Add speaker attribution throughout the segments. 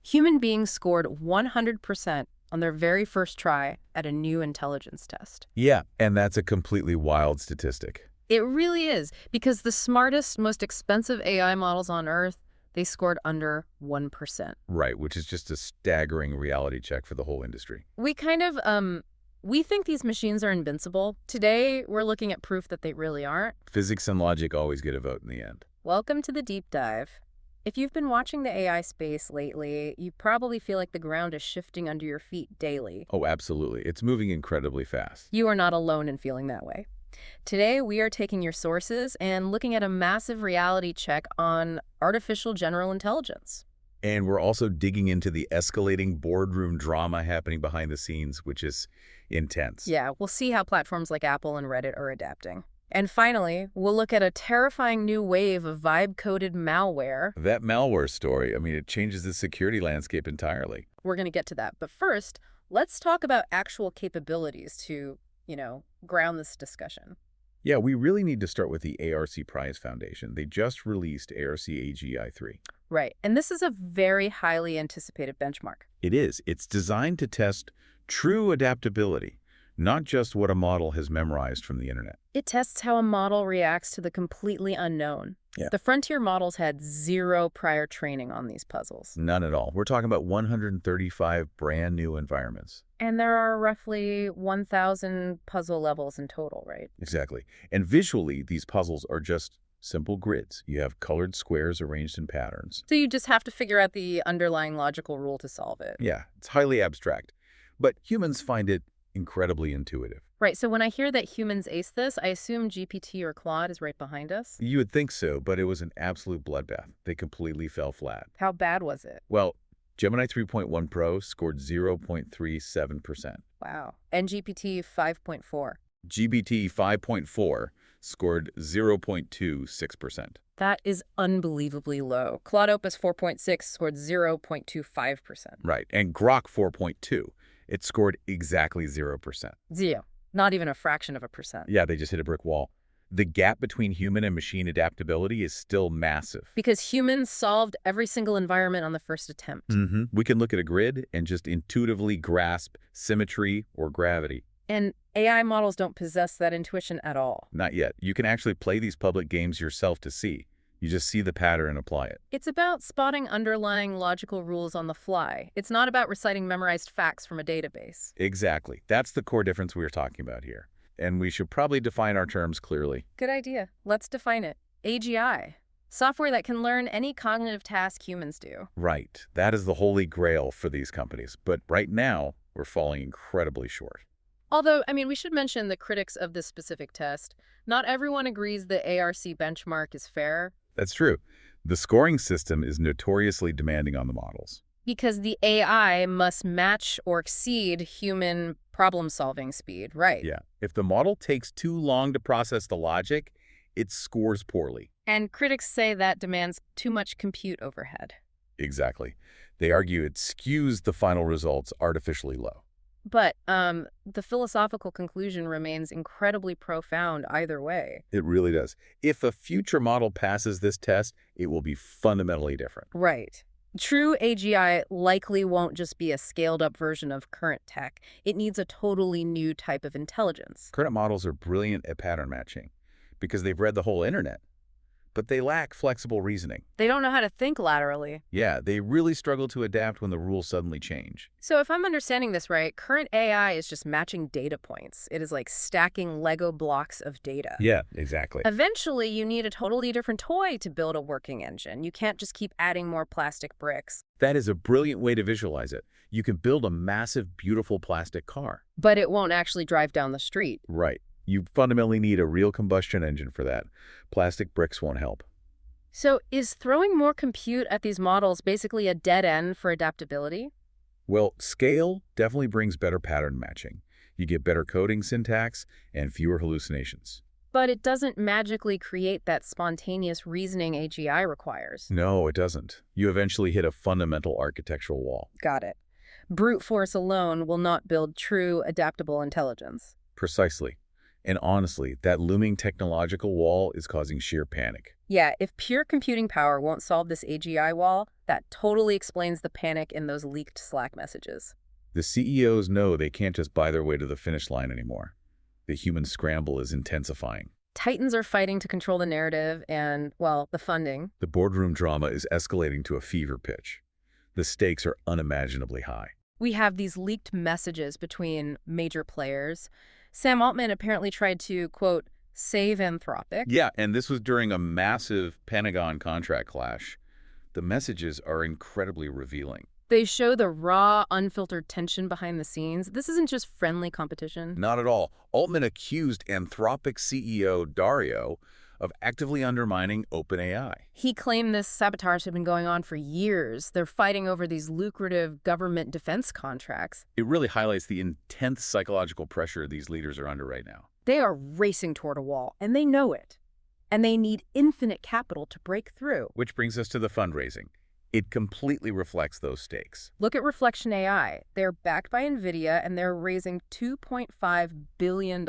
Speaker 1: Human beings scored 100% on their very first try at a new intelligence test.
Speaker 2: Yeah, and that's a completely wild statistic.
Speaker 1: It really is, because the smartest, most expensive AI models on Earth, they scored under 1%.
Speaker 2: Right, which is just a staggering reality check for the whole industry.
Speaker 1: We think these machines are invincible. Today, we're looking at proof that they really aren't.
Speaker 2: Physics and logic always get a vote in the end.
Speaker 1: Welcome to the deep dive. If you've been watching the AI space lately, you probably feel like the ground is shifting under your feet daily.
Speaker 2: Oh, absolutely. It's moving incredibly fast.
Speaker 1: You are not alone in feeling that way. Today, we are taking your sources and looking at a massive reality check on artificial general intelligence.
Speaker 2: And we're also digging into the escalating boardroom drama happening behind the scenes, which is intense.
Speaker 1: Yeah, we'll see how platforms like Apple and Reddit are adapting. And finally, we'll look at a terrifying new wave of vibe-coded malware.
Speaker 2: That malware story, it changes the security landscape entirely.
Speaker 1: We're going to get to that. But first, let's talk about actual capabilities to, ground this discussion.
Speaker 2: Yeah, we really need to start with the ARC Prize Foundation. They just released ARC AGI-3.
Speaker 1: Right, and this is a very highly anticipated benchmark.
Speaker 2: It is. It's designed to test true adaptability, not just what a model has memorized from the internet.
Speaker 1: It tests how a model reacts to the completely unknown.
Speaker 2: Yeah.
Speaker 1: The frontier models had zero prior training on these puzzles.
Speaker 2: None at all. We're talking about 135 brand new environments.
Speaker 1: And there are roughly 1,000 puzzle levels in total, right?
Speaker 2: Exactly. And visually, these puzzles are just simple grids. You have colored squares arranged in patterns.
Speaker 1: So you just have to figure out the underlying logical rule to solve it.
Speaker 2: Yeah, it's highly abstract. But humans find it incredibly intuitive.
Speaker 1: Right, so when I hear that humans ace this, I assume GPT or Claude is right behind us?
Speaker 2: You would think so, but it was an absolute bloodbath. They completely fell flat.
Speaker 1: How bad was it?
Speaker 2: Well, Gemini 3.1 Pro scored 0.37%.
Speaker 1: Wow. And GPT 5.4?
Speaker 2: GPT 5.4 scored 0.26%.
Speaker 1: That is unbelievably low. Claude Opus 4.6 scored 0.25%.
Speaker 2: Right, and Grok 4.2, it scored exactly 0%.
Speaker 1: Zero. Not even a fraction of a percent.
Speaker 2: Yeah, they just hit a brick wall. The gap between human and machine adaptability is still massive.
Speaker 1: Because humans solved every single environment on the first attempt.
Speaker 2: We can look at a grid and just intuitively grasp symmetry or gravity.
Speaker 1: And AI models don't possess that intuition at all.
Speaker 2: Not yet. You can actually play these public games yourself to see. You just see the pattern and apply it.
Speaker 1: It's about spotting underlying logical rules on the fly. It's not about reciting memorized facts from a database.
Speaker 2: Exactly. That's the core difference we are talking about here. And we should probably define our terms clearly.
Speaker 1: Good idea. Let's define it. AGI. Software that can learn any cognitive task humans do.
Speaker 2: Right. That is the holy grail for these companies. But right now, we're falling incredibly short.
Speaker 1: Although, we should mention the critics of this specific test. Not everyone agrees the ARC benchmark is fair.
Speaker 2: That's true. The scoring system is notoriously demanding on the models.
Speaker 1: Because the AI must match or exceed human problem-solving speed, right?
Speaker 2: Yeah. If the model takes too long to process the logic, it scores poorly.
Speaker 1: And critics say that demands too much compute overhead.
Speaker 2: Exactly. They argue it skews the final results artificially low.
Speaker 1: But the philosophical conclusion remains incredibly profound either way.
Speaker 2: It really does. If a future model passes this test, it will be fundamentally different.
Speaker 1: Right. True AGI likely won't just be a scaled-up version of current tech. It needs a totally new type of intelligence.
Speaker 2: Current models are brilliant at pattern matching because they've read the whole internet, but they lack flexible reasoning.
Speaker 1: They don't know how to think laterally.
Speaker 2: Yeah, they really struggle to adapt when the rules suddenly change.
Speaker 1: So if I'm understanding this right, current AI is just matching data points. It is like stacking Lego blocks of data.
Speaker 2: Yeah, exactly.
Speaker 1: Eventually, you need a totally different toy to build a working engine. You can't just keep adding more plastic bricks.
Speaker 2: That is a brilliant way to visualize it. You can build a massive, beautiful plastic car.
Speaker 1: But it won't actually drive down the street.
Speaker 2: Right. You fundamentally need a real combustion engine for that. Plastic bricks won't help.
Speaker 1: So is throwing more compute at these models basically a dead end for adaptability?
Speaker 2: Well, scale definitely brings better pattern matching. You get better coding syntax and fewer hallucinations.
Speaker 1: But it doesn't magically create that spontaneous reasoning AGI requires.
Speaker 2: No, it doesn't. You eventually hit a fundamental architectural wall.
Speaker 1: Got it. Brute force alone will not build true adaptable intelligence.
Speaker 2: Precisely. And honestly, that looming technological wall is causing sheer panic.
Speaker 1: Yeah, if pure computing power won't solve this AGI wall, that totally explains the panic in those leaked Slack messages.
Speaker 2: The CEOs know they can't just buy their way to the finish line anymore. The human scramble is intensifying.
Speaker 1: Titans are fighting to control the narrative and, well, the funding.
Speaker 2: The boardroom drama is escalating to a fever pitch. The stakes are unimaginably high.
Speaker 1: We have these leaked messages between major players. Sam Altman apparently tried to, quote, save Anthropic.
Speaker 2: Yeah, and this was during a massive Pentagon contract clash. The messages are incredibly revealing.
Speaker 1: They show the raw, unfiltered tension behind the scenes. This isn't just friendly competition.
Speaker 2: Not at all. Altman accused Anthropic CEO Dario of actively undermining OpenAI.
Speaker 1: He claimed this sabotage had been going on for years. They're fighting over these lucrative government defense contracts.
Speaker 2: It really highlights the intense psychological pressure these leaders are under right now.
Speaker 1: They are racing toward a wall, and they know it. And they need infinite capital to break through.
Speaker 2: Which brings us to the fundraising. It completely reflects those stakes.
Speaker 1: Look at Reflection AI. They're backed by NVIDIA, and they're raising $2.5 billion.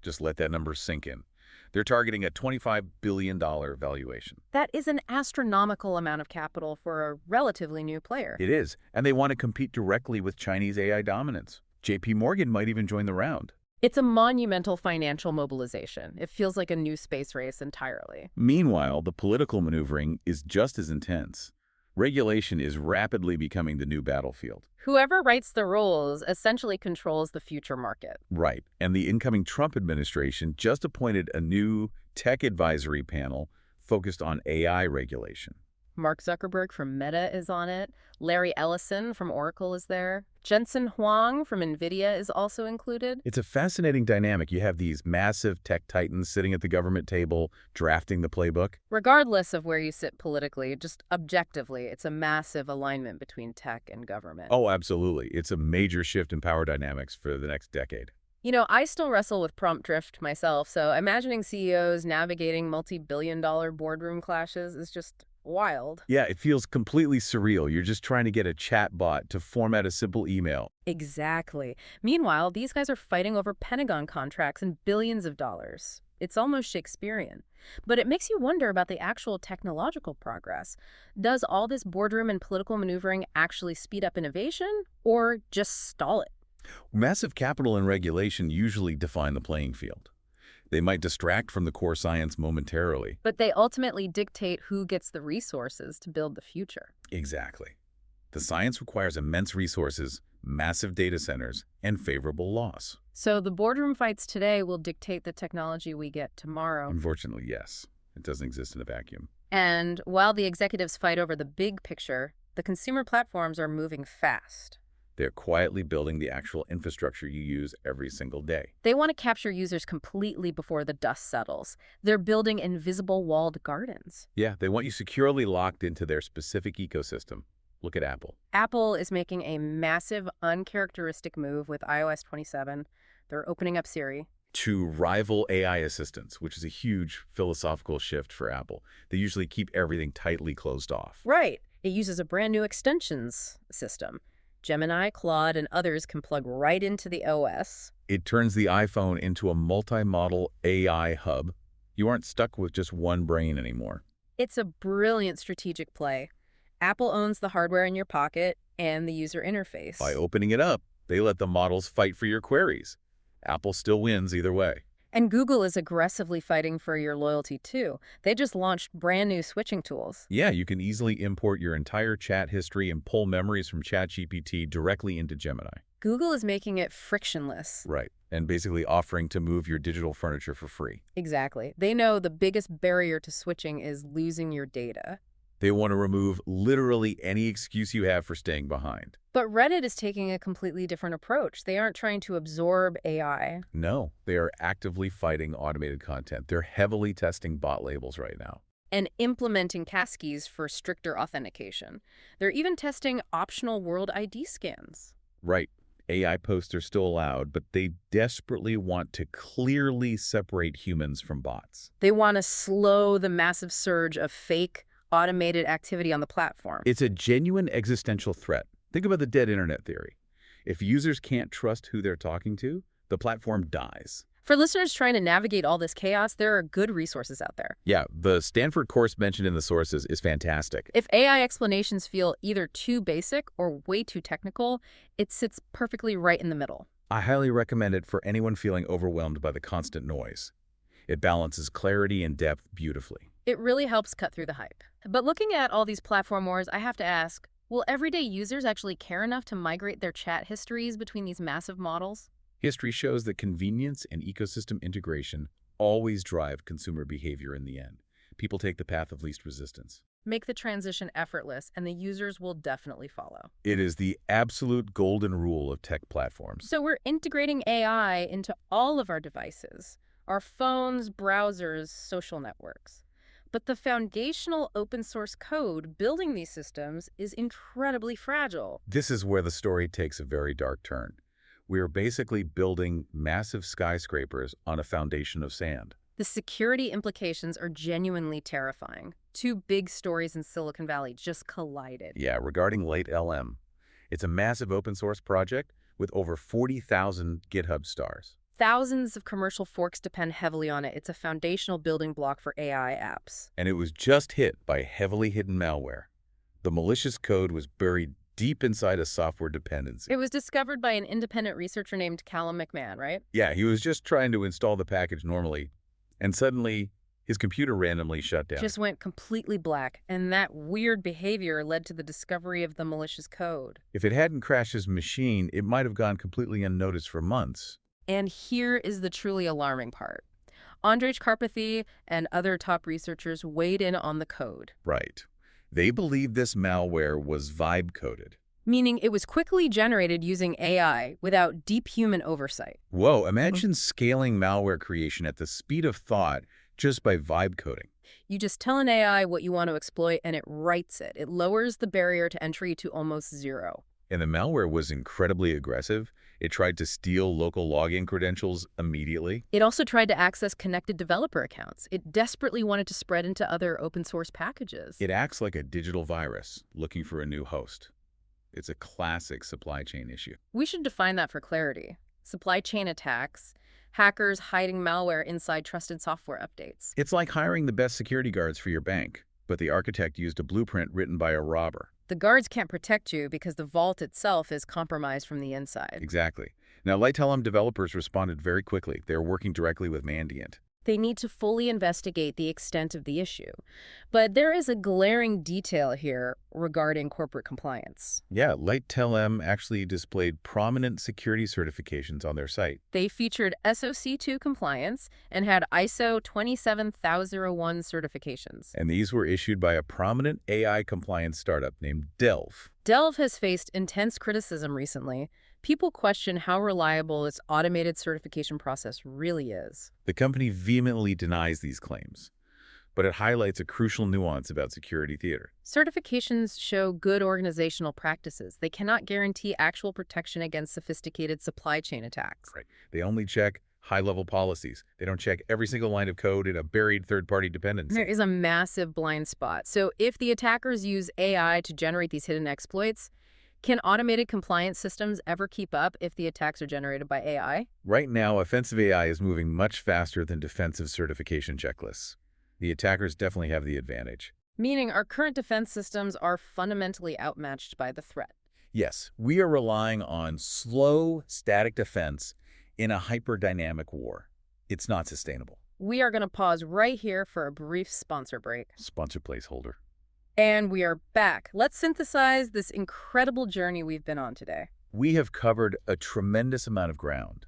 Speaker 2: Just let that number sink in. They're targeting a $25 billion valuation.
Speaker 1: That is an astronomical amount of capital for a relatively new player.
Speaker 2: It is, and they want to compete directly with Chinese AI dominance. JP Morgan might even join the round.
Speaker 1: It's a monumental financial mobilization. It feels like a new space race entirely.
Speaker 2: Meanwhile, the political maneuvering is just as intense. Regulation is rapidly becoming the new battlefield.
Speaker 1: Whoever writes the rules essentially controls the future market.
Speaker 2: Right, and the incoming Trump administration just appointed a new tech advisory panel focused on AI regulation.
Speaker 1: Mark Zuckerberg from Meta is on it. Larry Ellison from Oracle is there. Jensen Huang from NVIDIA is also included.
Speaker 2: It's a fascinating dynamic. You have these massive tech titans sitting at the government table, drafting the playbook.
Speaker 1: Regardless of where you sit politically, just objectively, it's a massive alignment between tech and government.
Speaker 2: Oh, absolutely. It's a major shift in power dynamics for the next decade.
Speaker 1: You know, I still wrestle with prompt drift myself, so imagining CEOs navigating multi-billion-dollar boardroom clashes is just wild.
Speaker 2: Yeah, it feels completely surreal. You're just trying to get a chat bot to format a simple email.
Speaker 1: Exactly. Meanwhile, these guys are fighting over Pentagon contracts and billions of dollars. It's almost Shakespearean. But it makes you wonder about the actual technological progress. Does all this boardroom and political maneuvering actually speed up innovation or just stall it?
Speaker 2: Massive capital and regulation usually define the playing field. They might distract from the core science momentarily.
Speaker 1: But they ultimately dictate who gets the resources to build the future.
Speaker 2: Exactly. The science requires immense resources, massive data centers, and favorable laws.
Speaker 1: So the boardroom fights today will dictate the technology we get tomorrow.
Speaker 2: Unfortunately, yes. It doesn't exist in a vacuum.
Speaker 1: And while the executives fight over the big picture, the consumer platforms are moving fast.
Speaker 2: They're quietly building the actual infrastructure you use every single day.
Speaker 1: They want to capture users completely before the dust settles. They're building invisible walled gardens.
Speaker 2: Yeah, they want you securely locked into their specific ecosystem. Look at Apple.
Speaker 1: Apple is making a massive, uncharacteristic move with iOS 27. They're opening up Siri.
Speaker 2: To rival AI assistants, which is a huge philosophical shift for Apple. They usually keep everything tightly closed off.
Speaker 1: Right. It uses a brand new extensions system. Gemini, Claude, and others can plug right into the OS.
Speaker 2: It turns the iPhone into a multi-model AI hub. You aren't stuck with just one brain anymore.
Speaker 1: It's a brilliant strategic play. Apple owns the hardware in your pocket and the user interface.
Speaker 2: By opening it up, they let the models fight for your queries. Apple still wins either way.
Speaker 1: And Google is aggressively fighting for your loyalty, too. They just launched brand new switching tools.
Speaker 2: Yeah, you can easily import your entire chat history and pull memories from ChatGPT directly into Gemini.
Speaker 1: Google is making it frictionless.
Speaker 2: Right, and basically offering to move your digital furniture for free.
Speaker 1: Exactly. They know the biggest barrier to switching is losing your data.
Speaker 2: They want to remove literally any excuse you have for staying behind.
Speaker 1: But Reddit is taking a completely different approach. They aren't trying to absorb AI.
Speaker 2: No, they are actively fighting automated content. They're heavily testing bot labels right now.
Speaker 1: And implementing passkeys for stricter authentication. They're even testing optional World ID scans.
Speaker 2: Right. AI posts are still allowed, but they desperately want to clearly separate humans from bots.
Speaker 1: They want to slow the massive surge of fake, automated activity on the platform.
Speaker 2: It's a genuine existential threat. Think about the dead internet theory. If users can't trust who they're talking to, the platform dies.
Speaker 1: For listeners trying to navigate all this chaos, there are good resources out there.
Speaker 2: Yeah, the Stanford course mentioned in the sources is fantastic.
Speaker 1: If AI explanations feel either too basic or way too technical, it sits perfectly right in the middle.
Speaker 2: I highly recommend it for anyone feeling overwhelmed by the constant noise. It balances clarity and depth beautifully.
Speaker 1: It really helps cut through the hype. But looking at all these platform wars, I have to ask, will everyday users actually care enough to migrate their chat histories between these massive models?
Speaker 2: History shows that convenience and ecosystem integration always drive consumer behavior in the end. People take the path of least resistance.
Speaker 1: Make the transition effortless, and the users will definitely follow.
Speaker 2: It is the absolute golden rule of tech platforms.
Speaker 1: So we're integrating AI into all of our devices, our phones, browsers, social networks. But the foundational open source code building these systems is incredibly fragile.
Speaker 2: This is where the story takes a very dark turn. We are basically building massive skyscrapers on a foundation of sand.
Speaker 1: The security implications are genuinely terrifying. Two big stories in Silicon Valley just collided.
Speaker 2: Yeah, regarding LiteLLM, it's a massive open source project with over 40,000 GitHub stars.
Speaker 1: Thousands of commercial forks depend heavily on it. It's a foundational building block for AI apps.
Speaker 2: And it was just hit by heavily hidden malware. The malicious code was buried deep inside a software dependency.
Speaker 1: It was discovered by an independent researcher named Callum McMahon, right?
Speaker 2: Yeah, he was just trying to install the package normally, and suddenly his computer randomly shut down.
Speaker 1: Just went completely black, and that weird behavior led to the discovery of the malicious code.
Speaker 2: If it hadn't crashed his machine, it might have gone completely unnoticed for months.
Speaker 1: And here is the truly alarming part. Andrej Karpathy and other top researchers weighed in on the code.
Speaker 2: Right. They believed this malware was vibe-coded.
Speaker 1: Meaning it was quickly generated using AI without deep human oversight.
Speaker 2: Whoa, imagine scaling malware creation at the speed of thought just by vibe coding.
Speaker 1: You just tell an AI what you want to exploit and it writes it. It lowers the barrier to entry to almost zero.
Speaker 2: And the malware was incredibly aggressive. It tried to steal local login credentials immediately.
Speaker 1: It also tried to access connected developer accounts. It desperately wanted to spread into other open source packages.
Speaker 2: It acts like a digital virus looking for a new host. It's a classic supply chain issue.
Speaker 1: We should define that for clarity. Supply chain attacks, hackers hiding malware inside trusted software updates.
Speaker 2: It's like hiring the best security guards for your bank, but the architect used a blueprint written by a robber.
Speaker 1: The guards can't protect you because the vault itself is compromised from the inside.
Speaker 2: Exactly. Now, LiteLLM developers responded very quickly. They're working directly with Mandiant.
Speaker 1: They need to fully investigate the extent of the issue. But there is a glaring detail here regarding corporate compliance.
Speaker 2: Yeah, LiteLLM actually displayed prominent security certifications on their site.
Speaker 1: They featured SOC 2 compliance and had ISO 27001 certifications.
Speaker 2: And these were issued by a prominent AI compliance startup named Delve.
Speaker 1: Delve has faced intense criticism recently. People question how reliable its automated certification process really is.
Speaker 2: The company vehemently denies these claims, but it highlights a crucial nuance about security theater.
Speaker 1: Certifications show good organizational practices. They cannot guarantee actual protection against sophisticated supply chain attacks.
Speaker 2: Right. They only check high-level policies. They don't check every single line of code in a buried third-party dependency.
Speaker 1: There is a massive blind spot. So if the attackers use AI to generate these hidden exploits, can automated compliance systems ever keep up if the attacks are generated by AI?
Speaker 2: Right now, offensive AI is moving much faster than defensive certification checklists. The attackers definitely have the advantage.
Speaker 1: Meaning our current defense systems are fundamentally outmatched by the threat.
Speaker 2: Yes, we are relying on slow, static defense in a hyper-dynamic war. It's not sustainable.
Speaker 1: We are going to pause right here for a brief sponsor break.
Speaker 2: Sponsor placeholder.
Speaker 1: And we are back. Let's synthesize this incredible journey we've been on today.
Speaker 2: We have covered a tremendous amount of ground,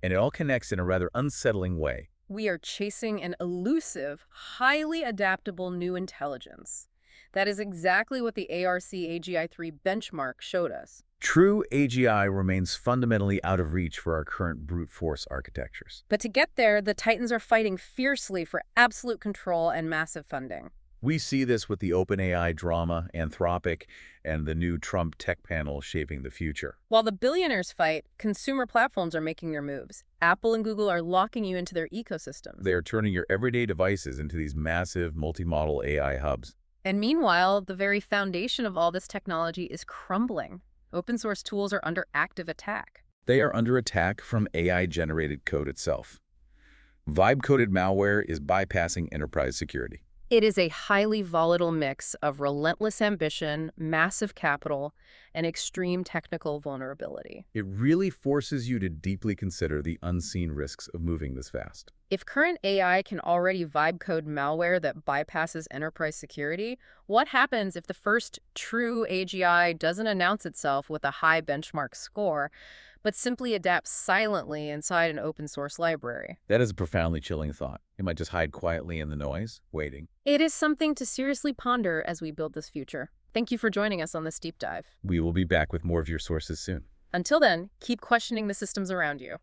Speaker 2: and it all connects in a rather unsettling way.
Speaker 1: We are chasing an elusive, highly adaptable new intelligence. That is exactly what the AGI benchmark showed us.
Speaker 2: True AGI remains fundamentally out of reach for our current brute force architectures.
Speaker 1: But to get there, the Titans are fighting fiercely for absolute control and massive funding.
Speaker 2: We see this with the OpenAI drama, Anthropic, and the new Trump tech panel shaping the future.
Speaker 1: While the billionaires fight, consumer platforms are making their moves. Apple and Google are locking you into their ecosystems.
Speaker 2: They are turning your everyday devices into these massive multi-model AI hubs.
Speaker 1: And meanwhile, the very foundation of all this technology is crumbling. Open source tools are under active attack.
Speaker 2: They are under attack from AI-generated code itself. Vibe-coded malware is bypassing enterprise security.
Speaker 1: It is a highly volatile mix of relentless ambition, massive capital, and extreme technical vulnerability.
Speaker 2: It really forces you to deeply consider the unseen risks of moving this fast.
Speaker 1: If current AI can already vibe code malware that bypasses enterprise security, what happens if the first true AGI doesn't announce itself with a high benchmark score, but simply adapts silently inside an open source library?
Speaker 2: That is a profoundly chilling thought. It might just hide quietly in the noise, waiting.
Speaker 1: It is something to seriously ponder as we build this future. Thank you for joining us on this deep dive.
Speaker 2: We will be back with more of your sources soon.
Speaker 1: Until then, keep questioning the systems around you.